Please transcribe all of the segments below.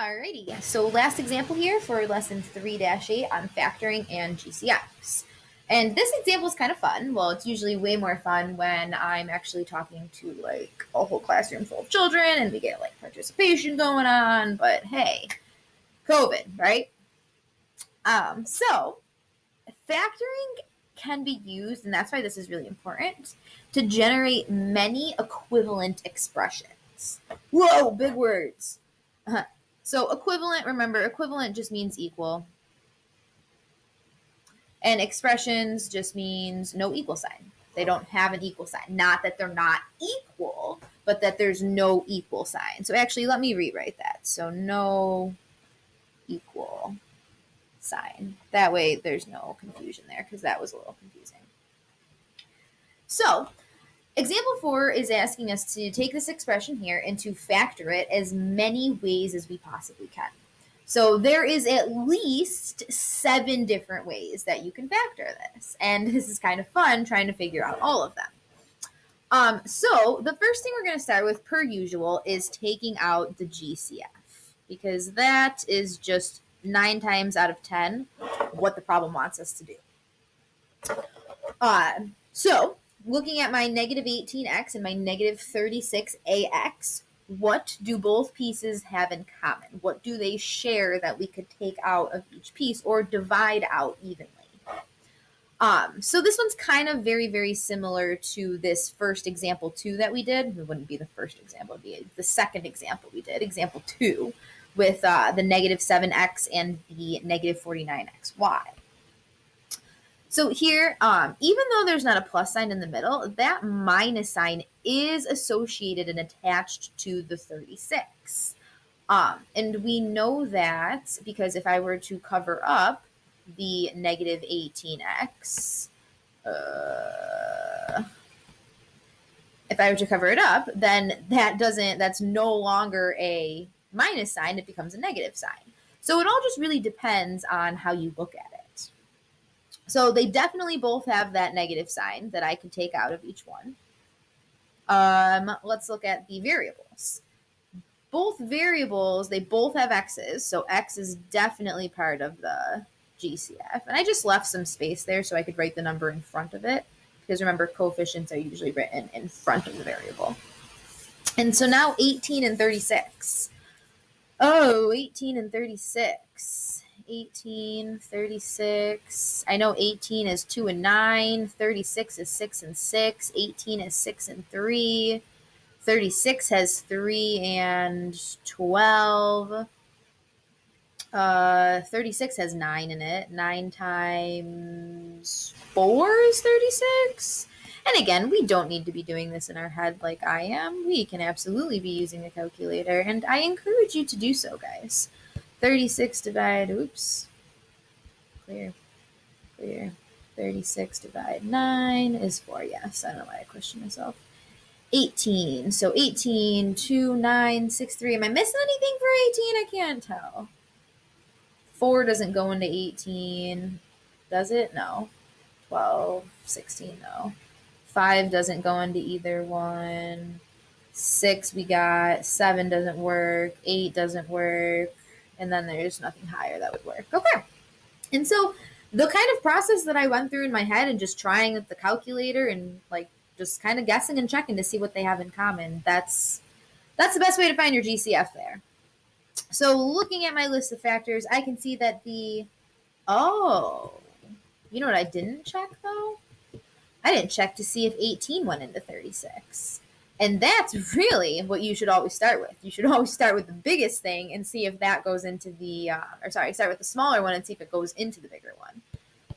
Alrighty, so last example here for lesson 3-8 on factoring and GCFs. And this example is kind of fun. Well, it's usually way more fun when I'm actually talking to like a whole classroom full of children and we get like participation going on, but hey, COVID, right? So factoring can be used, and that's why this is really important, to generate many equivalent expressions. Whoa, big words. So equivalent, remember, equivalent just means equal. And expressions just means no equal sign. They don't have an equal sign. Not that they're not equal, but that there's no equal sign. So actually, let me rewrite that. So no equal sign. That way there's no confusion there because that was a little confusing. So example 4 is asking us to take this expression here and to factor it as many ways as we possibly can. So there is at least 7 different ways that you can factor this. And this is kind of fun trying to figure out all of them. So the first thing we're going to start with, per usual, is taking out the GCF. Because that is just 9 times out of 10 what the problem wants us to do. So looking at my negative 18x and my negative 36ax, what do both pieces have in common? What do they share that we could take out of each piece or divide out evenly? So this one's kind of very, very similar to this first example 2 that we did. It wouldn't be the first example, it would be the second example we did, example 2, with the negative 7x and the negative 49xy. So here, even though there's not a plus sign in the middle, that minus sign is associated and attached to the 36. And we know that because if I were to cover up the negative 18x, if I were to cover it up, then that's no longer a minus sign, it becomes a negative sign. So it all just really depends on how you look at it. So they definitely both have that negative sign that I can take out of each one. Let's look at the variables. Both variables, they both have x's, so x is definitely part of the GCF. And I just left some space there so I could write the number in front of it, because remember, coefficients are usually written in front of the variable. And so now 18 and 36. Oh, 18 and 36. 18, 36. I know 18 is 2 and 9. 36 is 6 and 6. 18 is 6 and 3. 36 has 3 and 12. 36 has 9 in it. 9 times 4 is 36. And again, we don't need to be doing this in our head like I am. We can absolutely be using a calculator, and I encourage you to do so, guys. 36 divide, clear. 36 divide 9 is 4, yes. I don't know why I questioned myself. 18, so 18, 2, 9, 6, 3. Am I missing anything for 18? I can't tell. 4 doesn't go into 18, does it? No. 12, 16, no. 5 doesn't go into either one. 6 we got. 7 doesn't work. 8 doesn't work. And then there's nothing higher that would work. Okay. And so the kind of process that I went through in my head and just trying with the calculator and like just kind of guessing and checking to see what they have in common, that's the best way to find your GCF there. So looking at my list of factors, I can see that you know what I didn't check though? I didn't check to see if 18 went into 36. And that's really what you should always start with. You should always start with the biggest thing and see if that goes into start with the smaller one and see if it goes into the bigger one.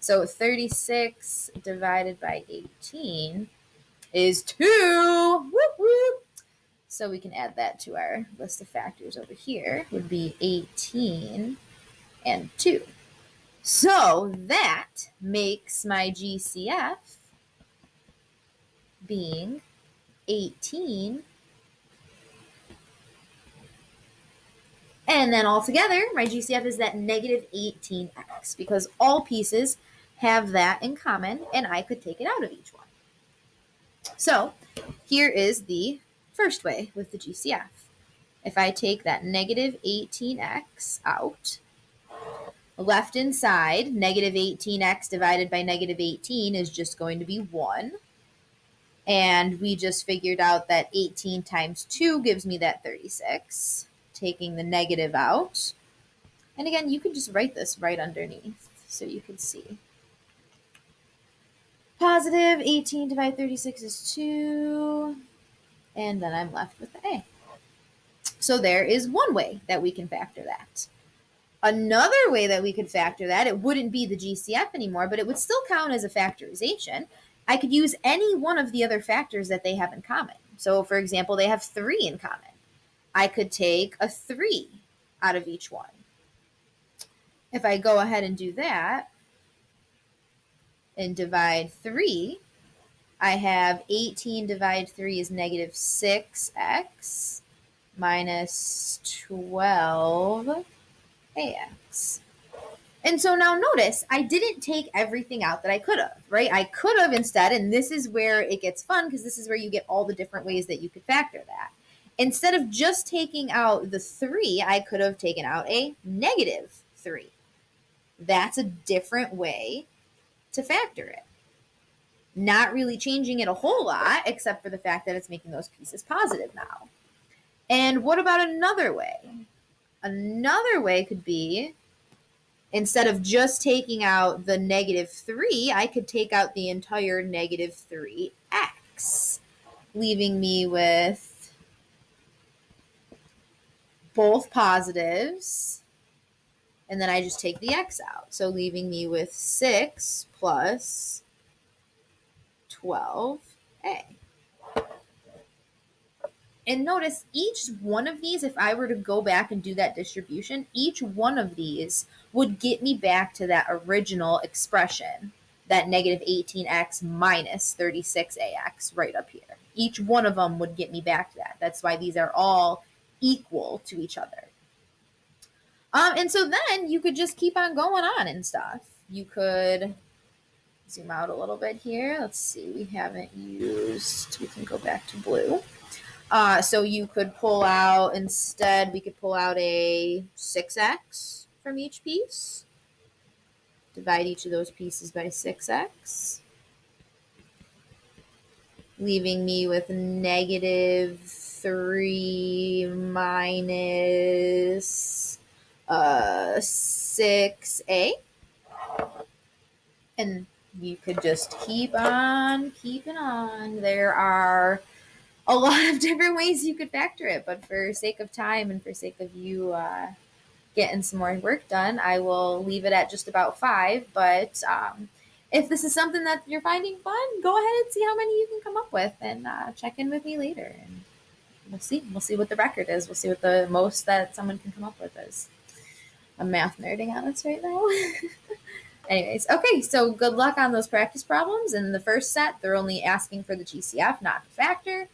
So 36 divided by 18 is 2. Whoop, whoop. So we can add that to our list of factors over here. Would be 18 and 2. So that makes my GCF being 18, and then altogether my GCF is that negative 18x, because all pieces have that in common and I could take it out of each one. So here is the first way with the GCF. If I take that negative 18x out, left inside, negative 18x divided by negative 18 is just going to be 1. And we just figured out that 18 times 2 gives me that 36, taking the negative out. And again, you can just write this right underneath so you can see. Positive 18 divided 36 is 2. And then I'm left with the A. So there is one way that we can factor that. Another way that we could factor that, it wouldn't be the GCF anymore, but it would still count as a factorization. I could use any one of the other factors that they have in common. So, for example, they have 3 in common. I could take a 3 out of each one. If I go ahead and do that and divide 3, I have 18 divided 3 is negative 6x minus 12 AX. And so now notice, I didn't take everything out that I could have, right? I could have instead, and this is where it gets fun because this is where you get all the different ways that you could factor that. Instead of just taking out the 3, I could have taken out a negative 3. That's a different way to factor it. Not really changing it a whole lot, except for the fact that it's making those pieces positive now. And what about another way? Another way could be, instead of just taking out the negative 3, I could take out the entire negative 3x, leaving me with both positives, and then I just take the x out. So leaving me with 6 plus 12a. And notice each one of these, if I were to go back and do that distribution, each one of these would get me back to that original expression, that negative 18x minus 36ax right up here. Each one of them would get me back to that. That's why these are all equal to each other. And so then you could just keep on going on and stuff. You could zoom out a little bit here. Let's see, we haven't used, we can go back to blue. So you could pull out, instead, we could pull out a 6x from each piece. Divide each of those pieces by 6x. Leaving me with negative 3 minus 6a. And you could just keep on keeping on. There are a lot of different ways you could factor it, but for sake of time and for sake of you getting some more work done, I will leave it at just about 5. But if this is something that you're finding fun, go ahead and see how many you can come up with, and check in with me later, and we'll see what the record is. We'll see what the most that someone can come up with is. I'm math nerding on this right now. Anyways, okay, so good luck on those practice problems. In the first set, they're only asking for the GCF, not the factor.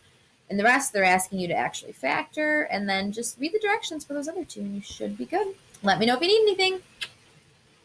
And the rest, they're asking you to actually factor, and then just read the directions for those other 2, and you should be good. Let me know if you need anything.